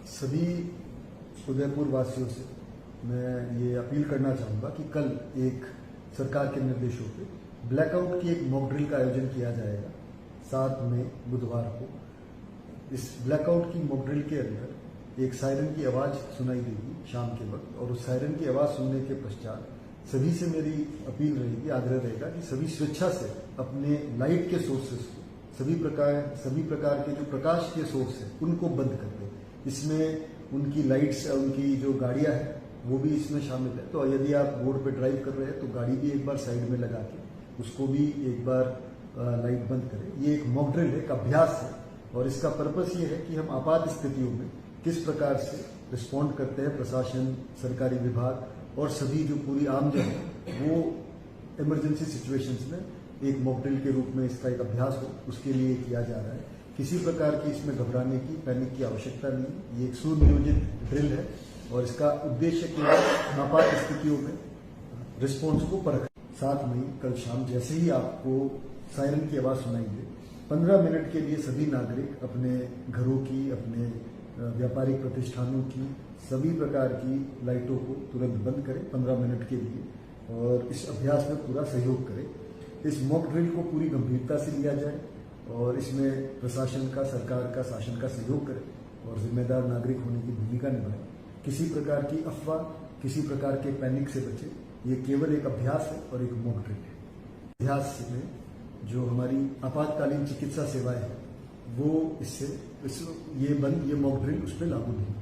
सभी उदयपुर वासियों से मैं ये अपील करना चाहूँगा कि कल एक सरकार के निर्देशों पे ब्लैकआउट की एक मॉक ड्रिल का आयोजन किया जाएगा 7 मई बुधवार को। इस ब्लैकआउट की मॉक ड्रिल के अंदर एक सायरन की आवाज़ सुनाई देगी शाम के वक्त, और उस सायरन की आवाज़ सुनने के पश्चात सभी से मेरी अपील रहेगी, आग्रह रहेगा कि सभी स्वेच्छा से अपने लाइट के सोर्सेस को, सभी प्रकार के जो प्रकाश के सोर्स हैं उनको बंद कर दें। इसमें उनकी लाइट्स, उनकी जो गाड़ियां हैं वो भी इसमें शामिल है। तो यदि आप रोड पे ड्राइव कर रहे हैं तो गाड़ी भी एक बार साइड में लगा के उसको भी एक बार लाइट बंद करें। ये एक मॉक ड्रिल है, एक अभ्यास है, और इसका पर्पस ये है कि हम आपात स्थितियों में किस प्रकार से रिस्पॉन्ड करते हैं, प्रशासन, सरकारी विभाग और सभी जो पूरी आमजन है वो इमरजेंसी सिचुएशंस में एक मॉक ड्रिल के रूप में इसका एक अभ्यास हो, उसके लिए किया जा रहा है। किसी प्रकार की इसमें घबराने की, पैनिक की आवश्यकता नहीं है। ये एक सुनियोजित ड्रिल है और इसका उद्देश्य केवल आपात स्थितियों में रिस्पॉन्स को परखना। 7 मई कल शाम जैसे ही आपको सायरन की आवाज़ सुनाई दे, 15 मिनट के लिए सभी नागरिक अपने घरों की, अपने व्यापारिक प्रतिष्ठानों की सभी प्रकार की लाइटों को तुरंत बंद करें 15 मिनट के लिए, और इस अभ्यास में पूरा सहयोग करें। इस मॉक ड्रिल को पूरी गंभीरता से लिया जाए और इसमें प्रशासन का, सरकार का, शासन का सहयोग करें और जिम्मेदार नागरिक होने की भूमिका निभाएं। किसी प्रकार की अफवाह, किसी प्रकार के पैनिक से बचें। ये केवल एक अभ्यास है और एक मॉक ड्रिल है। अभ्यास में जो हमारी आपातकालीन चिकित्सा सेवाएं हैं वो ये मॉक ड्रिल उस पर लागू नहीं।